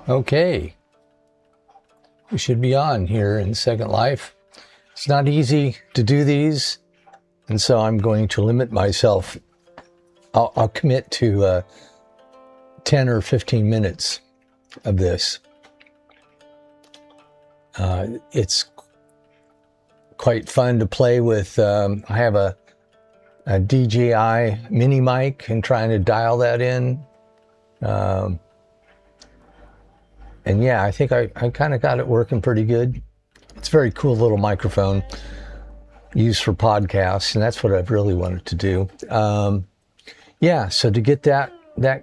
Okay, we should be on here in Second Life. It's not easy to do these, and so I'm going to limit myself. I'll commit to 10 or 15 minutes of this. It's quite fun to play with. I have a DJI mini mic and trying to dial that in. And yeah, I think I kind of got it working pretty good. It's a very cool little microphone used for podcasts, and that's what I've really wanted to do. Yeah, so to get that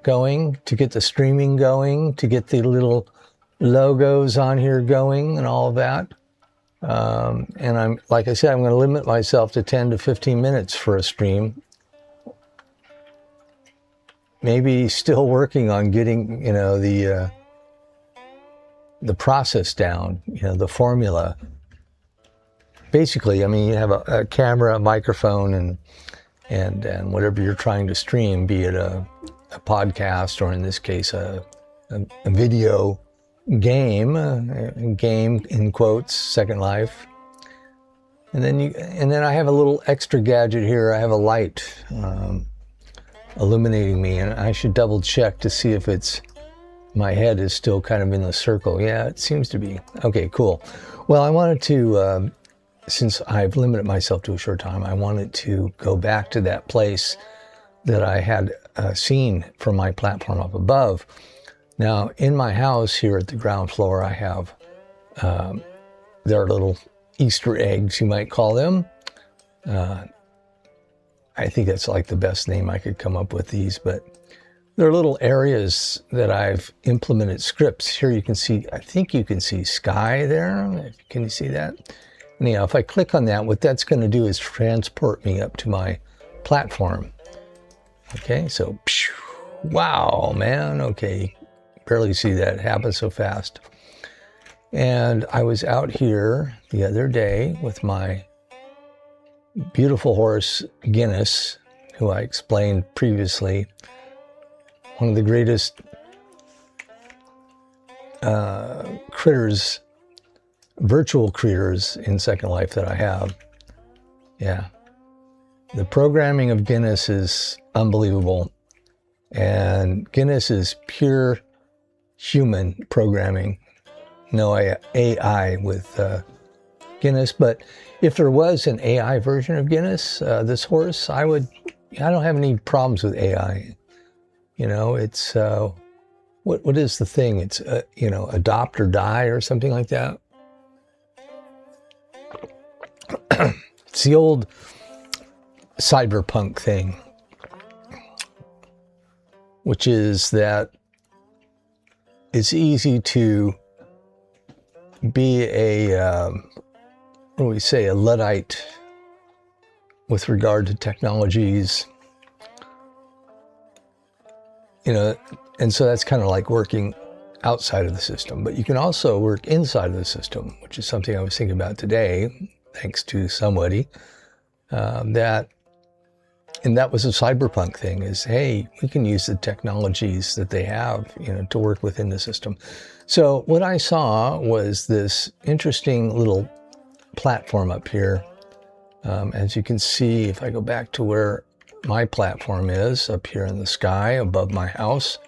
going, to get the streaming going, to get the little logos on here going and all of that. And I'm, like I said, I'm going to limit myself to 10 to 15 minutes for a stream. Maybe still working on getting, the process down, the formula. Basically, I mean, you have a camera, a microphone, and whatever you're trying to stream, be it a podcast or in this case a video game, a game in quotes, Second Life. And then I have a little extra gadget here. I have a light illuminating me, and I should double check to see if my head is still kind of in the circle. Yeah, it seems to be. Okay, cool. Well, I wanted to, since I've limited myself to a short time, I wanted to go back to that place that I had seen from my platform up above. Now, in my house here at the ground floor, I have, there are little Easter eggs, you might call them. I think that's like the best name I could come up with these, but there are little areas that I've implemented scripts. Here you can see, I think you can see sky there. Can you see that? Anyhow, if I click on that, what that's going to do is transport me up to my platform. Okay, so, wow, man, okay. Barely see that happen so fast. And I was out here the other day with my beautiful horse, Guinness, who I explained previously, one of the greatest critters, virtual creators in Second Life that I have. Yeah. The programming of Guinness is unbelievable. And Guinness is pure human programming. No AI with Guinness. But if there was an AI version of Guinness, this horse, I don't have any problems with AI. It's, what is the thing? It's, adopt or die or something like that. It's the old cyberpunk thing, which is that it's easy to be a Luddite with regard to technologies. And so that's kind of like working outside of the system, but you can also work inside of the system, which is something I was thinking about today, thanks to somebody, and that was a cyberpunk thing, is, hey, we can use the technologies that they have, to work within the system. So what I saw was this interesting little platform up here. As you can see, if I go back to where my platform is, up here in the sky above my house,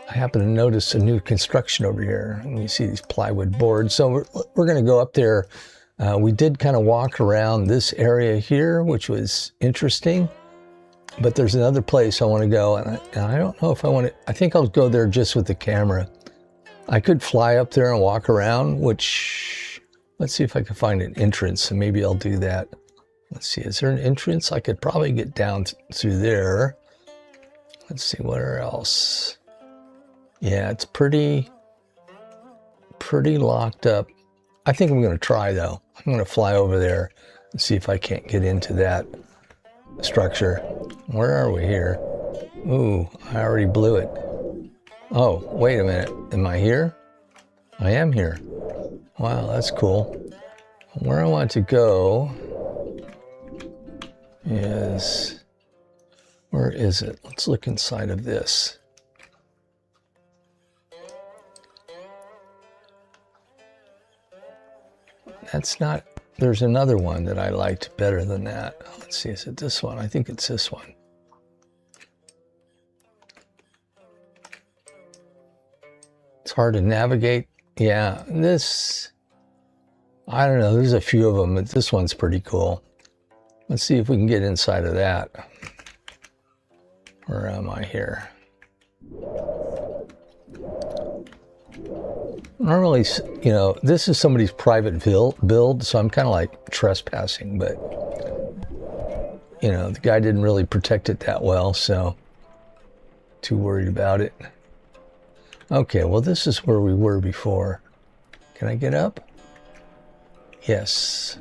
I happen to notice a new construction over here, and you see these plywood boards. So we're going to go up there. We did kind of walk around this area here, which was interesting, but there's another place I want to go, and I don't know if I want to. I think I'll go there just with the camera. I could fly up there and walk around, which, let's see if I can find an entrance, and maybe I'll do that. Let's see, is there an entrance? I could probably get down through there. Let's see, where else? Yeah, it's pretty locked up. I think I'm going to try, though. I'm going to fly over there and see if I can't get into that structure. Where are we here? Ooh, I already blew it. Oh, wait a minute. Am I here? I am here. Wow, that's cool. Where I want to go is, where is it? Let's look inside of this. That's not, there's another one that I liked better than that. Let's see, is it this one? I think it's this one. It's hard to navigate. Yeah, this, I don't know, there's a few of them, but this one's pretty cool. Let's see if we can get inside of that. Where am I here? Normally, you know, this is somebody's private build, so I'm kind of like trespassing, but, you know, the guy didn't really protect it that well, so too worried about it. Okay, well, this is where we were before. Can I get up? Yes.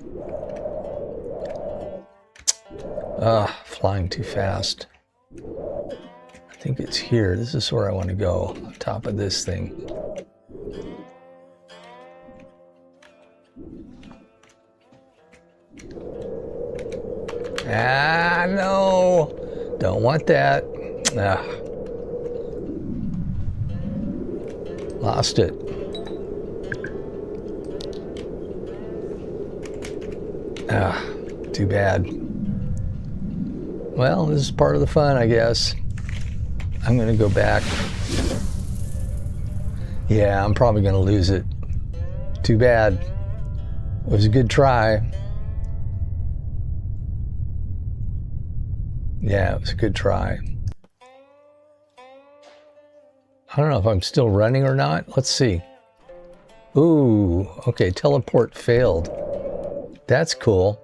Flying too fast. I think it's here. This is where I want to go, on top of this thing. Ah, no. Don't want that. Ah. Lost it. Ah, too bad. Well, this is part of the fun, I guess. I'm going to go back. Yeah, I'm probably going to lose it. Too bad. It was a good try. Yeah, it was a good try. I don't know if I'm still running or not. Let's see. Ooh, okay, teleport failed. That's cool.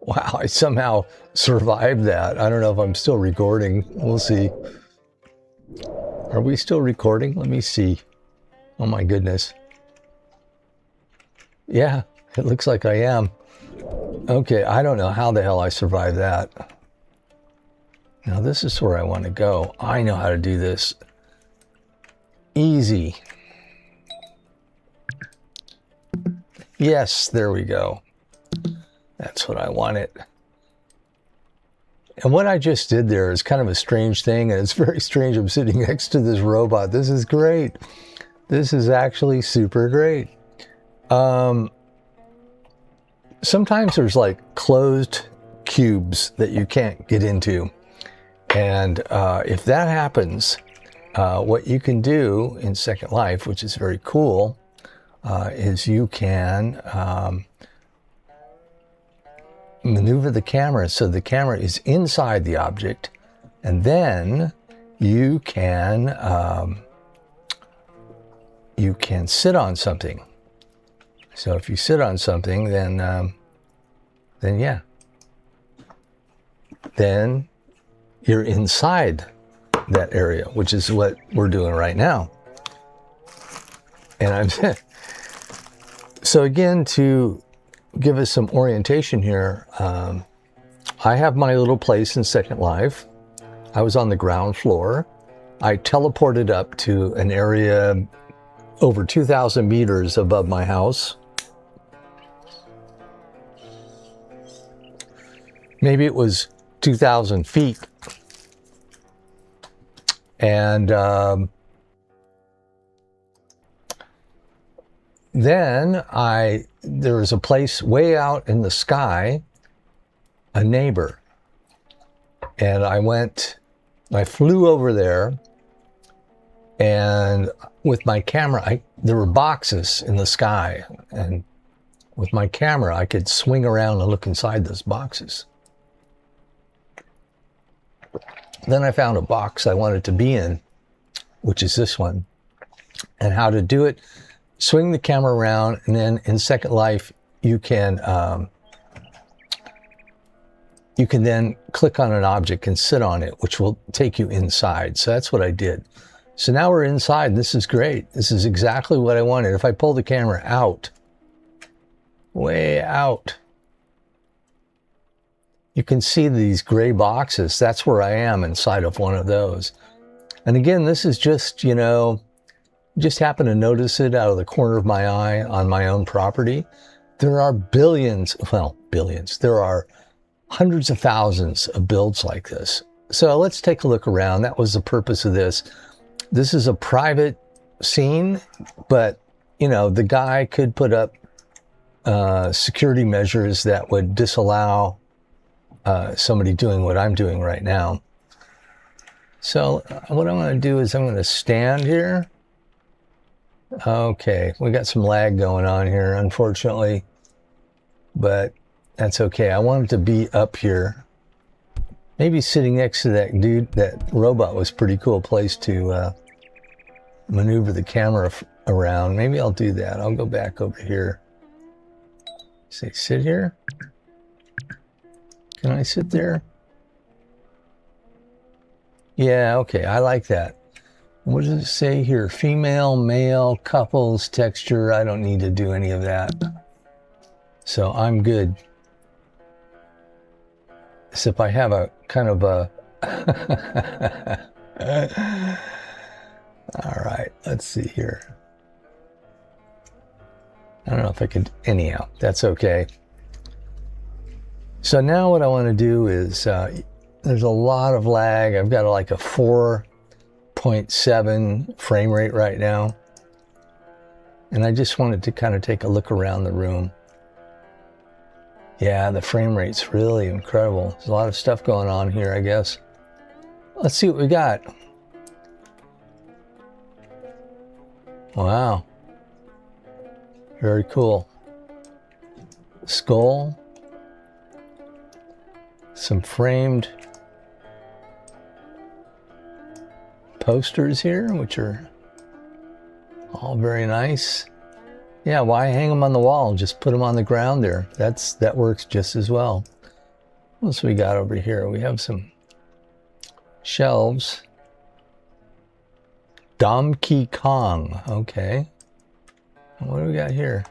Wow, I somehow survived that. I don't know if I'm still recording. We'll see. Are we still recording? Let me see. Oh my goodness. Yeah, it looks like I am. Okay, I don't know how the hell I survived that. Now this is where I want to go. I know how to do this. Easy. Yes, there we go. That's what I wanted. And what I just did there is kind of a strange thing, and it's very strange. I'm sitting next to this robot. This is great. This is actually super great. Sometimes there's like closed cubes that you can't get into. And if that happens, what you can do in Second Life, which is very cool, is you can maneuver the camera so the camera is inside the object, and then you can sit on something. So if you sit on something, then yeah, then you're inside that area, which is what we're doing right now. And I'm so again, to give us some orientation here, I have my little place in Second Life. I was on the ground floor. I teleported up to an area over 2,000 meters above my house. Maybe it was 2,000 feet. And then there was a place way out in the sky, a neighbor. And I flew over there, and with my camera, there were boxes in the sky. And with my camera, I could swing around and look inside those boxes. Then I found a box I wanted to be in, which is this one. And how to do it, swing the camera around, and then in Second Life, you can then click on an object and sit on it, which will take you inside. So that's what I did. So now we're inside. This is great. This is exactly what I wanted. If I pull the camera out, way out, you can see these gray boxes. That's where I am, inside of one of those. And again, this is just, you know, just happen to notice it out of the corner of my eye on my own property. There are billions, there are hundreds of thousands of builds like this. So let's take a look around. That was the purpose of this. This is a private scene, but, you know, the guy could put up security measures that would disallow somebody doing what I'm doing right now. So what I'm going to do is I'm going to stand here. Okay, we got some lag going on here, unfortunately, but that's okay. I want him to be up here. Maybe sitting next to that dude, that robot, was a pretty cool place to maneuver the camera around. Maybe I'll do that. I'll go back over here. Say, sit here. Can I sit there? Yeah, okay, I like that. What does it say here? Female, male, couples, texture. I don't need to do any of that. So I'm good. Except I have a kind of a... All right, let's see here. I don't know if I could... Anyhow, that's okay. So now what I want to do is... there's a lot of lag. I've got like a 4.7 frame rate right now. And I just wanted to kind of take a look around the room. Yeah, the frame rate's really incredible. There's a lot of stuff going on here, I guess. Let's see what we got. Wow. Very cool. Skull. Some framed posters here, which are all very nice. Yeah, why hang them on the wall? Just put them on the ground there. That works just as well. What else we got over here? We have some shelves. Donkey Kong. Okay. What do we got here?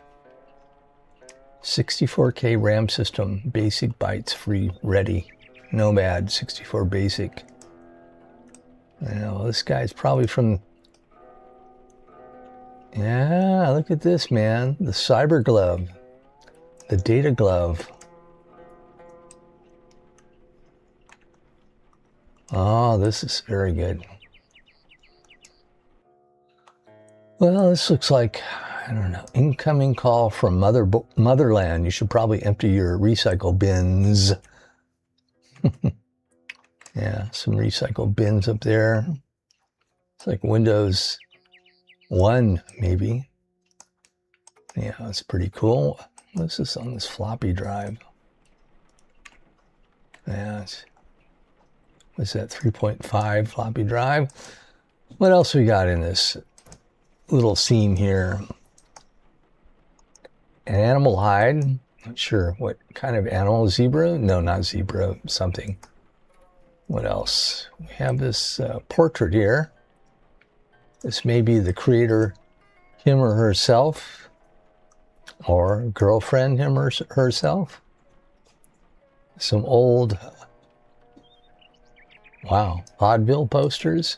64K RAM system, basic bytes free, ready. Nomad 64 basic. I know this guy's probably from... Yeah, look at this, man. The cyber glove. The data glove. Oh, this is very good. Well, this looks like, I don't know, incoming call from Motherland. You should probably empty your recycle bins. Yeah, some recycle bins up there. It's like Windows 1, maybe. Yeah, that's pretty cool. What's this on this floppy drive? Yeah, what's that, 3.5 floppy drive? What else we got in this little seam here? An animal hide. Not sure what kind of animal. Zebra? No, not zebra. Something. What else? We have this portrait here. This may be the creator, him or herself, or girlfriend, him or herself. Some old, wow, vaudeville posters.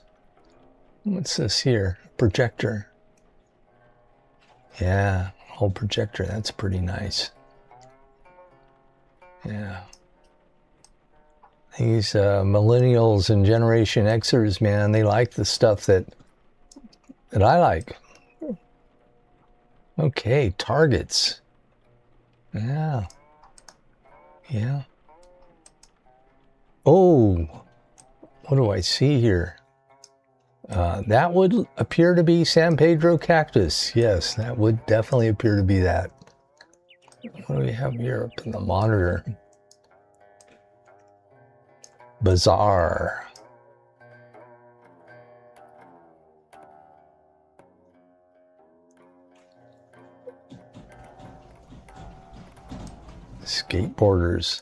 What's this here? Projector. Yeah, old projector. That's pretty nice. Yeah. These millennials and Generation Xers, man, they like the stuff that I like. Okay, targets. Yeah. Yeah. Oh, what do I see here? That would appear to be San Pedro cactus. Yes, that would definitely appear to be that. What do we have here up in the monitor? Bazaar. Skateboarders.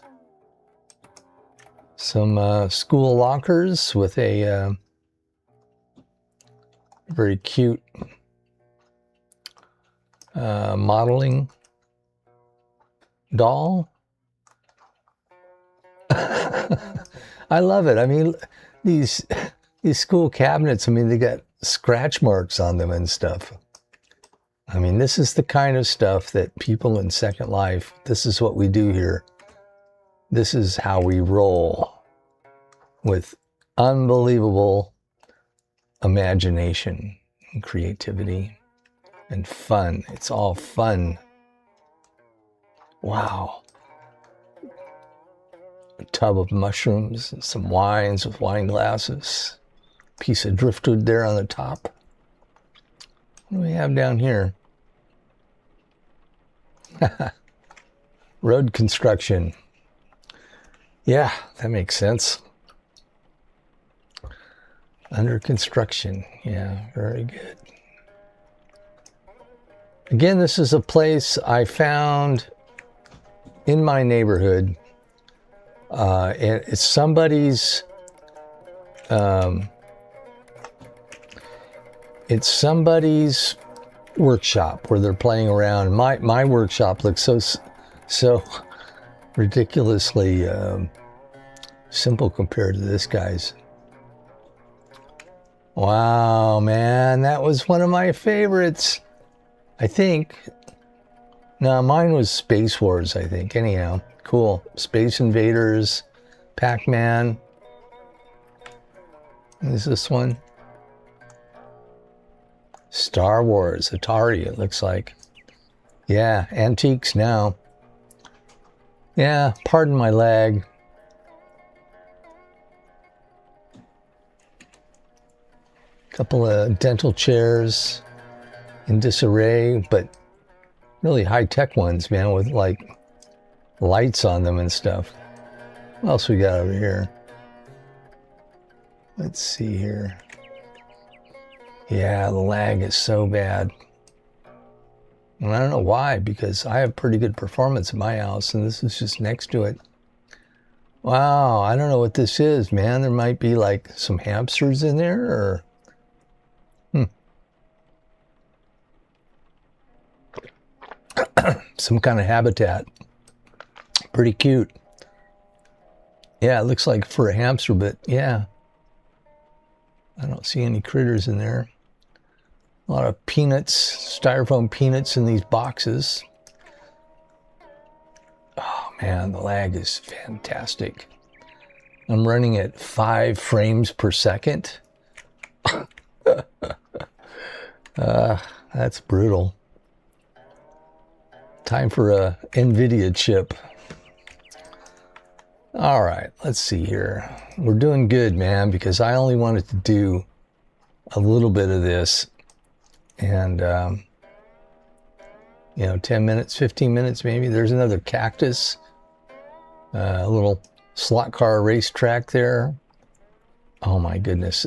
Some school lockers with a very cute modeling doll. I love it. I mean, these school cabinets, I mean, they got scratch marks on them and stuff. I mean, this is the kind of stuff that people in Second Life, this is what we do here. This is how we roll with unbelievable imagination and creativity and fun. It's all fun. Wow. A tub of mushrooms, and some wines with wine glasses. Piece of driftwood there on the top. What do we have down here? Road construction. Yeah, that makes sense. Under construction. Yeah, very good. Again, this is a place I found in my neighborhood. And it's somebody's workshop where they're playing around. My workshop looks so ridiculously simple compared to this guy's. Wow, man, that was one of my favorites. I think. No, mine was Space Wars, I think. Anyhow, cool. Space Invaders, Pac-Man. Is this one? Star Wars, Atari, it looks like. Yeah, antiques now. Yeah, pardon my lag. Couple of dental chairs in disarray, but really high-tech ones, man, with like lights on them and stuff. What else we got over here? Let's see here. Yeah, the lag is so bad. And I don't know why, because I have pretty good performance in my house, and this is just next to it. Wow, I don't know what this is, man. There might be like some hamsters in there, or... some kind of habitat. Pretty cute. Yeah, it looks like for a hamster, but yeah. I don't see any critters in there. A lot of peanuts, styrofoam peanuts in these boxes. Oh man, the lag is fantastic. I'm running at 5 frames per second. That's brutal. Time for a NVIDIA chip. All right, let's see here. We're doing good, man, because I only wanted to do a little bit of this. And, 10 minutes, 15 minutes maybe. There's another cactus. A little slot car racetrack there. Oh my goodness,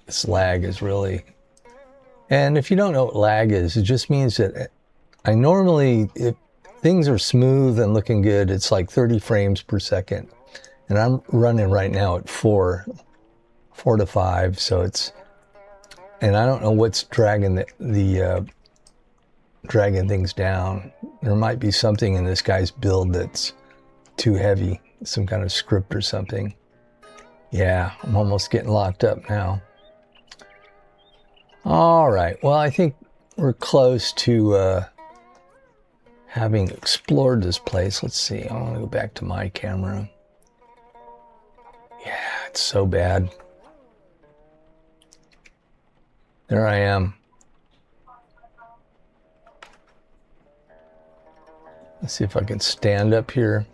this lag is really... And if you don't know what lag is, it just means that I normally, if things are smooth and looking good, it's like 30 frames per second. And I'm running right now at 4 to 5, so it's... And I don't know what's dragging dragging things down. There might be something in this guy's build that's too heavy, some kind of script or something. Yeah, I'm almost getting locked up now. All right, well, I think we're close to having explored this place. Let's see, I want to go back to my camera. Yeah, it's so bad. There I am. Let's see if I can stand up here.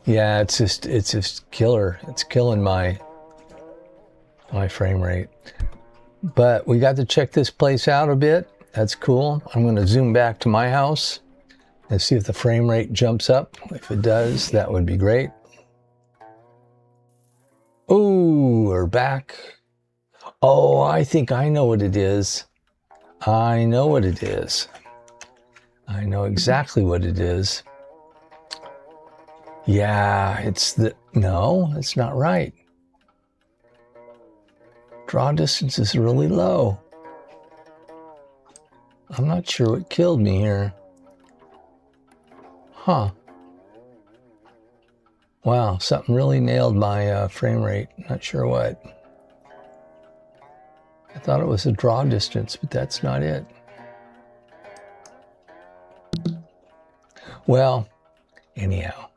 Yeah, it's just killer. It's killing my frame rate. But we got to check this place out a bit. That's cool. I'm going to zoom back to my house and see if the frame rate jumps up. If it does, that would be great. Oh, we're back. Oh, I think I know what it is. I know what it is. I know exactly what it is. Yeah, no, it's not right. Draw distance is really low. I'm not sure what killed me here. Huh. Wow, something really nailed my frame rate. Not sure what. I thought it was a draw distance, but that's not it. Well, anyhow.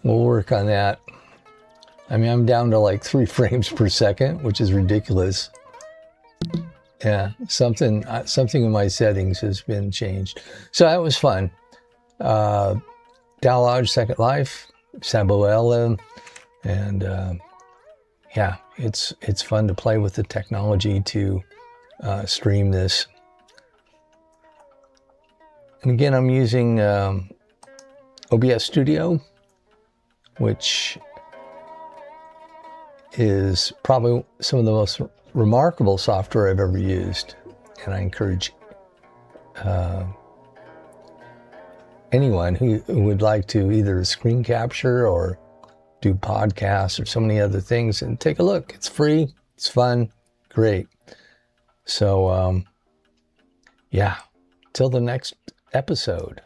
We'll work on that. I mean, I'm down to like 3 frames per second, which is ridiculous. Yeah, something in my settings has been changed. So that was fun. Download Second Life, Saboella, and yeah, it's fun to play with the technology to stream this. And again, I'm using OBS Studio, which is probably some of the most remarkable software I've ever used. And I encourage anyone who would like to either screen capture or do podcasts or so many other things, and take a look. It's free, it's fun, great. So, yeah, till the next episode.